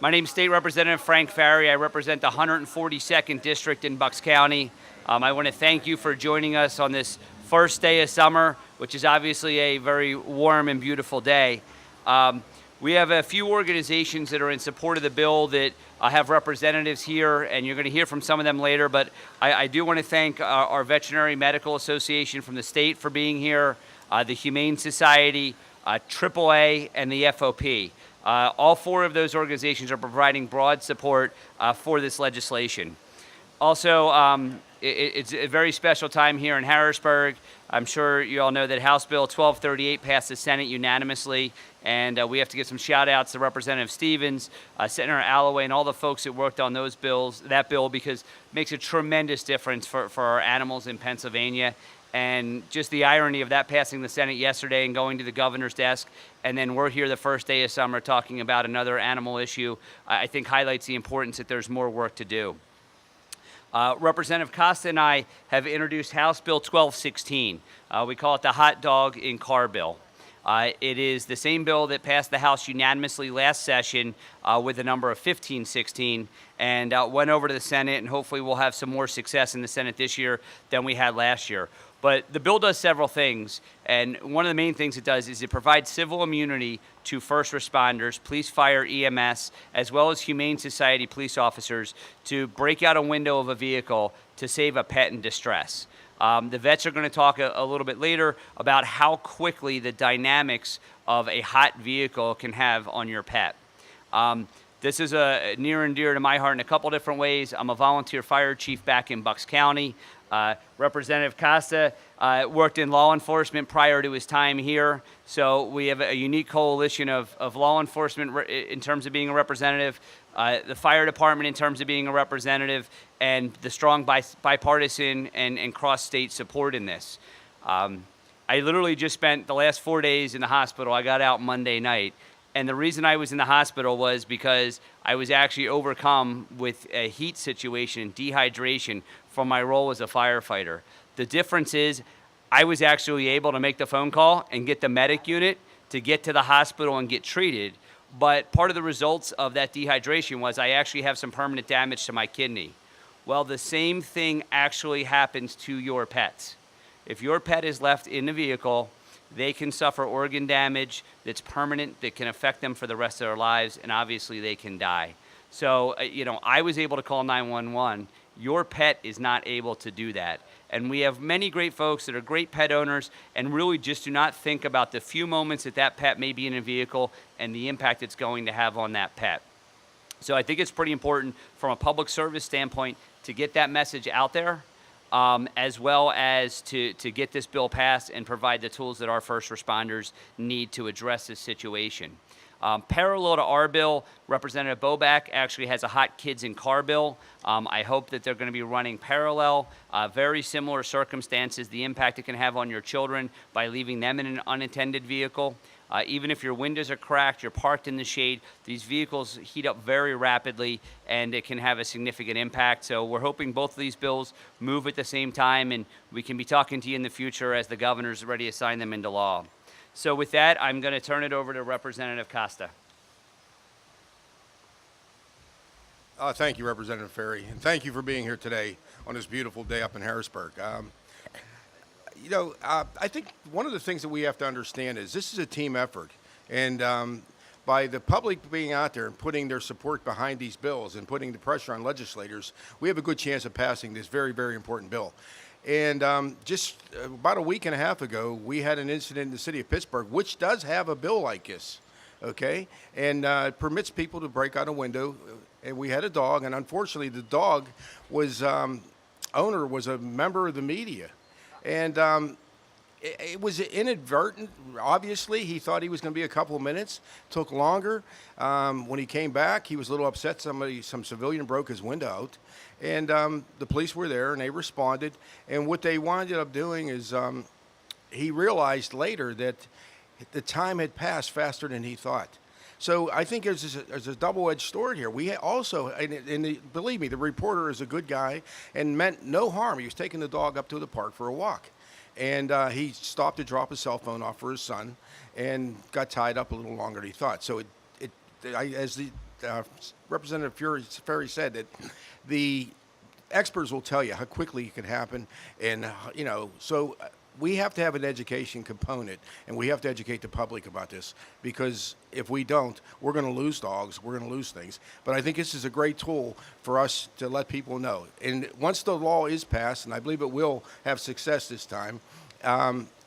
My name is State Representative Frank Farry. I represent the 142nd District in Bucks County. I want to thank you for joining us on this first day of summer, which is obviously a very warm and beautiful day. We have a few organizations that are in support of the bill that have representatives here, and you're going to hear from some of them later, but I do want to thank our Veterinary Medical Association from the state for being here, the Humane Society, AAA, and the FOP. All four of those organizations are providing broad support for this legislation. Also, it's a very special time here in Harrisburg. I'm sure you all know that House Bill 1238 passed the Senate unanimously, and we have to give some shout outs to Representative Stevens, Senator Alloway, and all the folks that worked on that bill, because it makes a tremendous difference for our animals in Pennsylvania. And just the irony of that passing the Senate yesterday and going to the governor's desk, and then we're here the first day of summer talking about another animal issue, I think highlights the importance that there's more work to do. Representative Costa and I have introduced House Bill 1216. We call it the hot dog in car bill. It is the same bill that passed the House unanimously last session with a number of 1516, and went over to the Senate, and hopefully we'll have some more success in the Senate this year than we had last year. But the bill does several things, and one of the main things it does is it provides civil immunity to first responders, police, fire, EMS, as well as Humane Society police officers to break out a window of a vehicle to save a pet in distress. The vets are going to talk a little bit later about how quickly the dynamics of a hot vehicle can have on your pet. This is near and dear to my heart in a couple different ways. I'm a volunteer fire chief back in Bucks County. Representative Costa worked in law enforcement prior to his time here, so we have a unique coalition of law enforcement in terms of being a representative, the fire department in terms of being a representative, and the strong bipartisan and cross-state support in this. I literally just spent the last 4 days in the hospital. I got out Monday night. And the reason I was in the hospital was because I was actually overcome with a heat situation, dehydration, from my role as a firefighter. The difference is I was actually able to make the phone call and get the medic unit to get to the hospital and get treated. But part of the results of that dehydration was I actually have some permanent damage to my kidney. Well, the same thing actually happens to your pets. If your pet is left in the vehicle, they can suffer organ damage that's permanent, that can affect them for the rest of their lives, and obviously they can die. So, I was able to call 911. Your pet is not able to do that. And we have many great folks that are great pet owners and really just do not think about the few moments that pet may be in a vehicle and the impact it's going to have on that pet. So I think it's pretty important from a public service standpoint to get that message out there. As well as to get this bill passed and provide the tools that our first responders need to address this situation. Parallel to our bill, Representative Boback actually has a hot kids in car bill. I hope that they're going to be running parallel, very similar circumstances, the impact it can have on your children by leaving them in an unattended vehicle. Even if your windows are cracked, you're parked in the shade, these vehicles heat up very rapidly and it can have a significant impact. So we're hoping both of these bills move at the same time, and we can be talking to you in the future as the governor's ready to sign them into law. So with that, I'm going to turn it over to Representative Costa. Thank you, Representative Farry, and thank you for being here today on this beautiful day up in Harrisburg. I think one of the things that we have to understand is this is a team effort, and by the public being out there and putting their support behind these bills and putting the pressure on legislators, we have a good chance of passing this very, very important bill. And just about a week and a half ago, we had an incident in the city of Pittsburgh, which does have a bill like this, okay? And permits people to break out a window. And we had a dog, and unfortunately, the dog owner was a member of the media. And it was inadvertent. Obviously, he thought he was going to be a couple of minutes. Took longer. When he came back, he was a little upset. Some civilian broke his window out. And the police were there, and they responded. And what they wound up doing is he realized later that the time had passed faster than he thought. So I think there's a double-edged sword here. We also, believe me, the reporter is a good guy and meant no harm. He was taking the dog up to the park for a walk. And he stopped to drop his cell phone off for his son and got tied up a little longer than he thought. So Representative Farry said that the experts will tell you how quickly it can happen, and so we have to have an education component, and we have to educate the public about this, because if we don't, we're going to lose dogs, we're going to lose things. But I think this is a great tool for us to let people know. And once the law is passed, and I believe it will have success this time,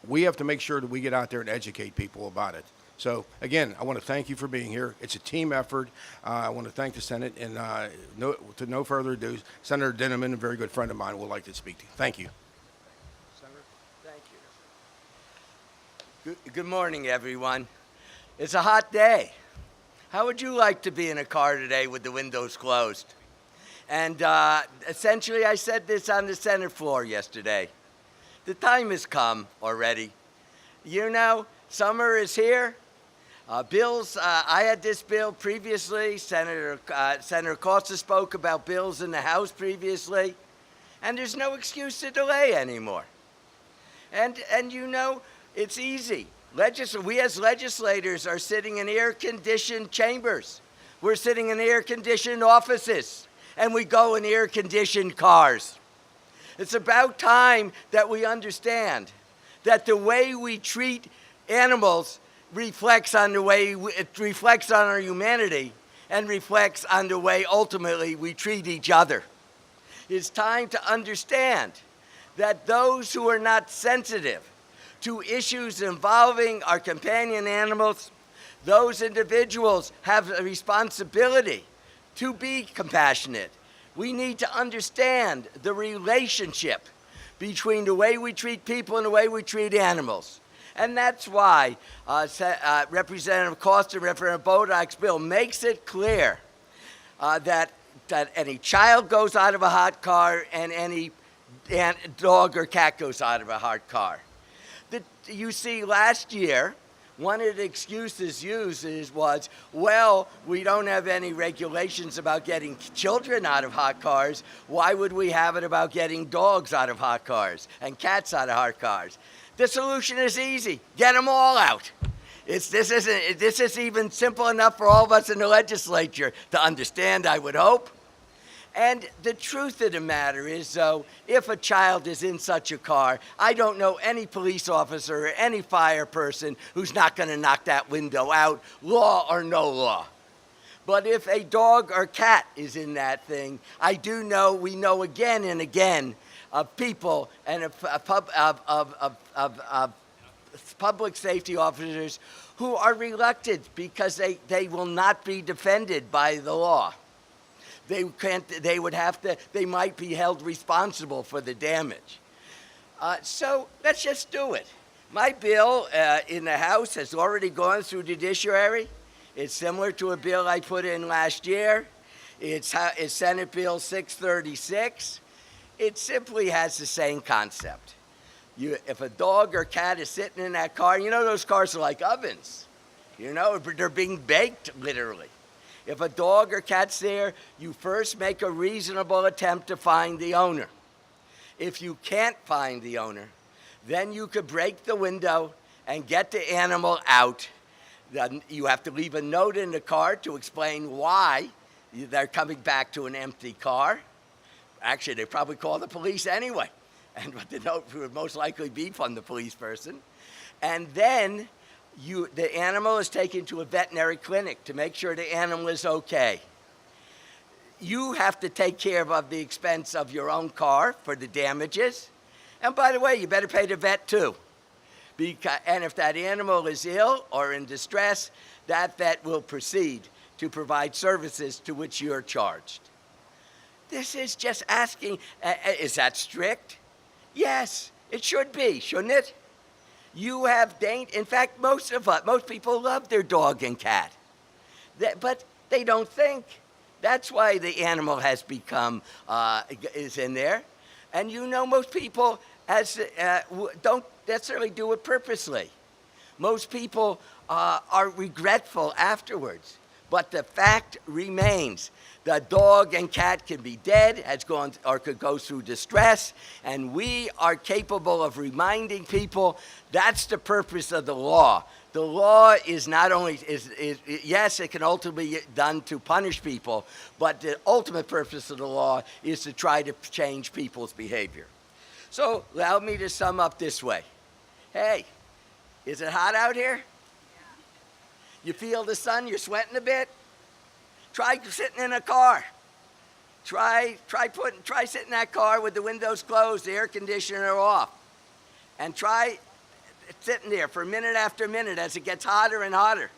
we have to make sure that we get out there and educate people about it. So, again, I want to thank you for being here. It's a team effort. I want to thank the Senate, and to no further ado, Senator Dinniman, a very good friend of mine, would like to speak to you. Thank you. Senator, thank you. Good morning, everyone. It's a hot day. How would you like to be in a car today with the windows closed? And essentially, I said this on the Senate floor yesterday. The time has come already. You know, summer is here. Bills, I had this bill previously. Senator Costa spoke about bills in the House previously. And there's no excuse to delay anymore. And you know, it's easy. We as legislators are sitting in air-conditioned chambers. We're sitting in air-conditioned offices. And we go in air-conditioned cars. It's about time that we understand that the way we treat animals reflects on our humanity, and reflects on the way ultimately we treat each other. It's time to understand that those who are not sensitive to issues involving our companion animals, those individuals have a responsibility to be compassionate. We need to understand the relationship between the way we treat people and the way we treat animals. And that's why Representative Costa and Representative Bodak's bill makes it clear that any child goes out of a hot car and any dog or cat goes out of a hot car. You see, last year, one of the excuses used was, well, we don't have any regulations about getting children out of hot cars. Why would we have it about getting dogs out of hot cars and cats out of hot cars? The solution is easy. Get them all out. This is even simple enough for all of us in the legislature to understand, I would hope. And the truth of the matter is, though, if a child is in such a car, I don't know any police officer or any fire person who's not going to knock that window out, law or no law. But if a dog or cat is in that thing, we know again and again of people and of public safety officers who are reluctant because they will not be defended by the law. They might be held responsible for the damage. So let's just do it. My bill in the House has already gone through judiciary. It's similar to a bill I put in last year. It's Senate Bill 636. It simply has the same concept. If a dog or cat is sitting in that car, you know those cars are like ovens. You know, they're being baked, literally. If a dog or cat's there, you first make a reasonable attempt to find the owner. If you can't find the owner, then you could break the window and get the animal out. Then you have to leave a note in the car to explain why they're coming back to an empty car. Actually, they probably call the police anyway. But the note would most likely be from the police person. And then the animal is taken to a veterinary clinic to make sure the animal is okay. You have to take care of the expense of your own car for the damages. And by the way, you better pay the vet too. And if that animal is ill or in distress, that vet will proceed to provide services to which you're charged. This is just asking, is that strict? Yes, it should be, shouldn't it? In fact, most people love their dog and cat, but they don't think. That's why the animal has become, is in there. And you know, most people don't necessarily do it purposely. Most people are regretful afterwards. But the fact remains, the dog and cat can be dead, could go through distress, and we are capable of reminding people that's the purpose of the law, The law is not only, yes, it can ultimately be done to punish people, but the ultimate purpose of the law is to try to change people's behavior. So allow me to sum up this way. Hey, is it hot out here? You feel the sun, you're sweating a bit? Try sitting in a car. Try sitting in that car with the windows closed, the air conditioner off. And try sitting there for minute after minute as it gets hotter and hotter.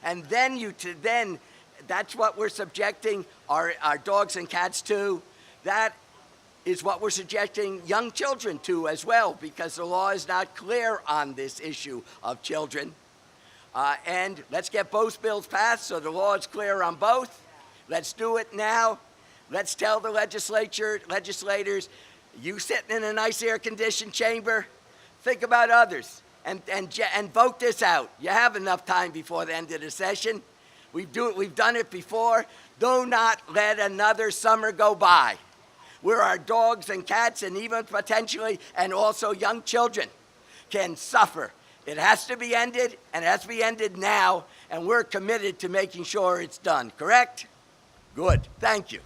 And then that's what we're subjecting our dogs and cats to. That is what we're subjecting young children to as well, because the law is not clear on this issue of children. And let's get both bills passed so the law is clear on both. Let's do it now. Let's tell the legislators, you sitting in a nice air-conditioned chamber, think about others and vote this out. You have enough time before the end of the session. We've done it before. Do not let another summer go by where our dogs and cats and even potentially and also young children can suffer. It has to be ended, and it has to be ended now, and we're committed to making sure it's done. Correct? Good. Thank you.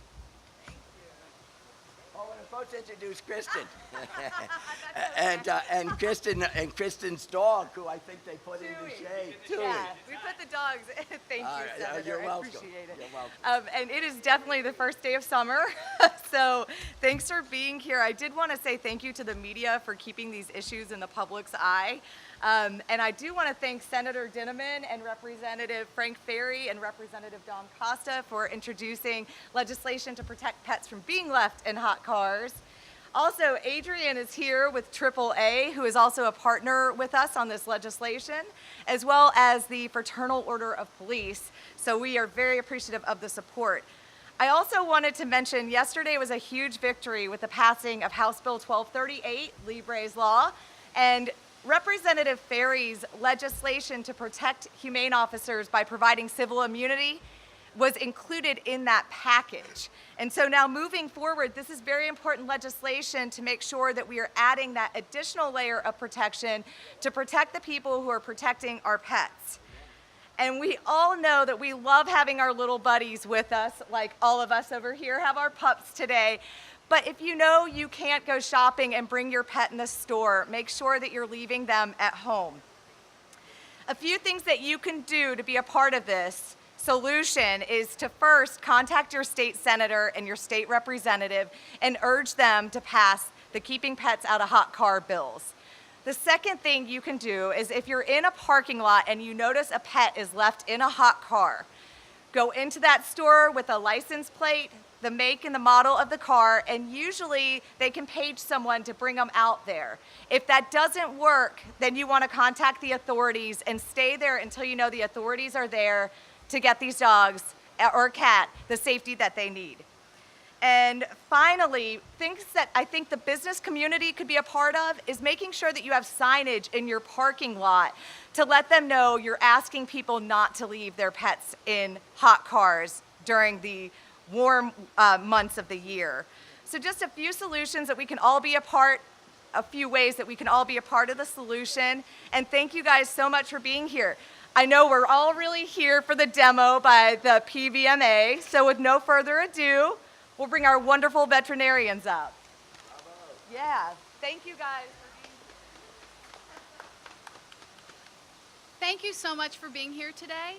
Oh, and I'm supposed to introduce Kristen. and Kristen's dog, who I think they put in the shade. Yeah, we put the dogs. Thank you, Senator. You're welcome. I appreciate it. You're welcome. And it is definitely the first day of summer, so thanks for being here. I did want to say thank you to the media for keeping these issues in the public's eye. And I do want to thank Senator Dinniman and Representative Frank Farry and Representative Don Costa for introducing legislation to protect pets from being left in hot cars. Also, Adrian is here with AAA, who is also a partner with us on this legislation, as well as the Fraternal Order of Police. So we are very appreciative of the support. I also wanted to mention yesterday was a huge victory with the passing of House Bill 1238, Libre's Law, and Representative Farry's legislation to protect humane officers by providing civil immunity was included in that package. And so now moving forward, this is very important legislation to make sure that we are adding that additional layer of protection to protect the people who are protecting our pets. And we all know that we love having our little buddies with us, like all of us over here have our pups today. But if you know you can't go shopping and bring your pet in the store, make sure that you're leaving them at home. A few things that you can do to be a part of this solution is to first contact your state senator and your state representative and urge them to pass the Keeping Pets Out of Hot Car bills. The second thing you can do is if you're in a parking lot and you notice a pet is left in a hot car, go into that store with a license plate, the make and the model of the car, and usually they can page someone to bring them out there. If that doesn't work, then you want to contact the authorities and stay there until you know the authorities are there to get these dogs or cat the safety that they need. And finally, things that I think the business community could be a part of is making sure that you have signage in your parking lot to let them know you're asking people not to leave their pets in hot cars during the warm months of the year. So just a few solutions that we can all be a part, a few ways that we can all be a part of the solution. And thank you guys so much for being here. I know we're all really here for the demo by the PVMA, so with no further ado, we'll bring our wonderful veterinarians up. Bravo. Yeah, thank you guys for being here. Thank you so much for being here today.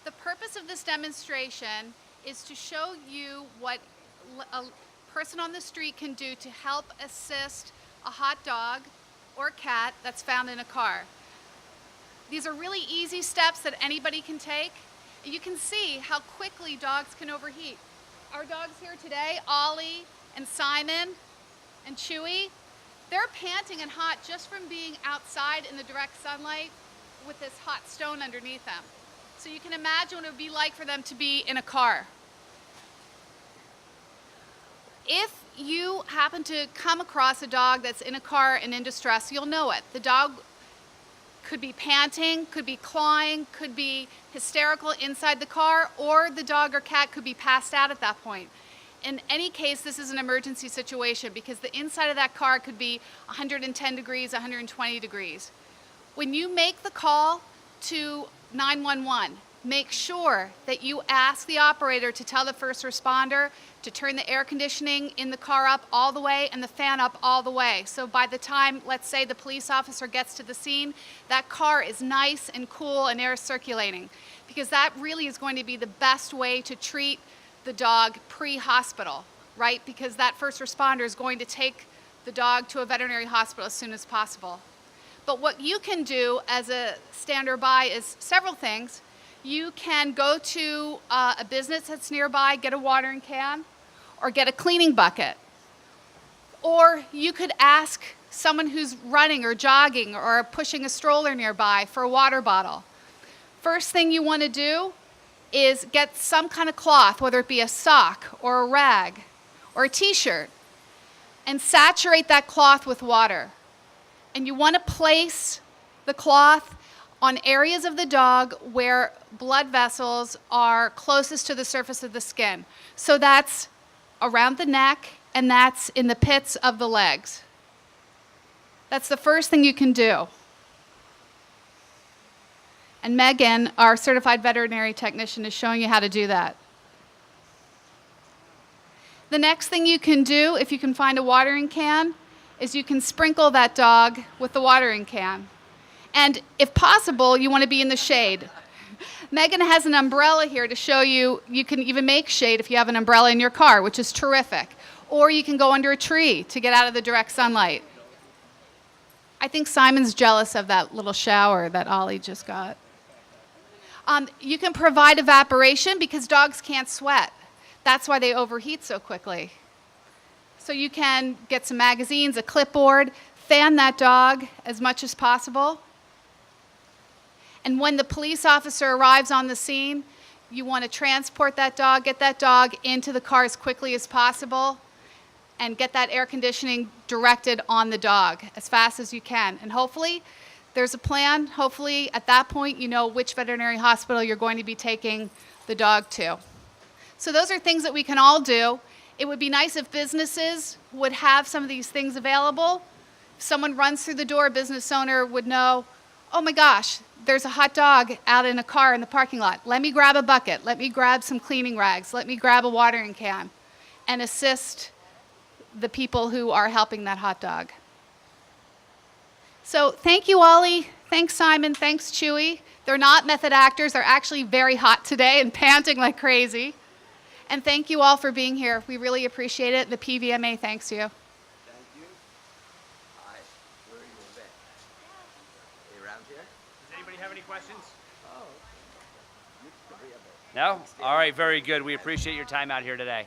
The purpose of this demonstration is to show you what a person on the street can do to help assist a hot dog or cat that's found in a car. These are really easy steps that anybody can take. You can see how quickly dogs can overheat. Our dogs here today, Ollie and Simon and Chewy, they're panting and hot just from being outside in the direct sunlight with this hot stone underneath them. So you can imagine what it would be like for them to be in a car. If you happen to come across a dog that's in a car and in distress, you'll know it. The dog could be panting, could be clawing, could be hysterical inside the car, or the dog or cat could be passed out at that point. In any case, this is an emergency situation because the inside of that car could be 110 degrees, 120 degrees. When you make the call, to 911, make sure that you ask the operator to tell the first responder to turn the air conditioning in the car up all the way and the fan up all the way. So by the time, let's say, the police officer gets to the scene, that car is nice and cool and air circulating, because that really is going to be the best way to treat the dog pre-hospital, right? Because that first responder is going to take the dog to a veterinary hospital as soon as possible. But what you can do as a stander by is several things. You can go to a business that's nearby, get a watering can, or get a cleaning bucket. Or you could ask someone who's running or jogging or pushing a stroller nearby for a water bottle. First thing you want to do is get some kind of cloth, whether it be a sock or a rag or a t-shirt, and saturate that cloth with water. And you want to place the cloth on areas of the dog where blood vessels are closest to the surface of the skin. So that's around the neck, and that's in the pits of the legs. That's the first thing you can do. And Megan, our certified veterinary technician, is showing you how to do that. The next thing you can do, if you can find a watering can, is you can sprinkle that dog with the watering can. And if possible, you want to be in the shade. Megan has an umbrella here to show you, you can even make shade if you have an umbrella in your car, which is terrific. Or you can go under a tree to get out of the direct sunlight. I think Simon's jealous of that little shower that Ollie just got. You can provide evaporation because dogs can't sweat. That's why they overheat so quickly. So you can get some magazines, a clipboard, fan that dog as much as possible. And when the police officer arrives on the scene, you want to transport that dog, get that dog into the car as quickly as possible, and get that air conditioning directed on the dog as fast as you can. And hopefully there's a plan. Hopefully at that point you know which veterinary hospital you're going to be taking the dog to. So those are things that we can all do. It would be nice if businesses would have some of these things available. If someone runs through the door, a business owner would know, oh my gosh, there's a hot dog out in a car in the parking lot. Let me grab a bucket. Let me grab some cleaning rags. Let me grab a watering can and assist the people who are helping that hot dog. So thank you, Ollie. Thanks, Simon. Thanks, Chewy. They're not method actors. They're actually very hot today and panting like crazy. And thank you all for being here. We really appreciate it. The PVMA thanks you. Thank you. Hi. Where are you moving? Are you around here? Does anybody have any questions? Oh. You No? All right, very good. We appreciate your time out here today.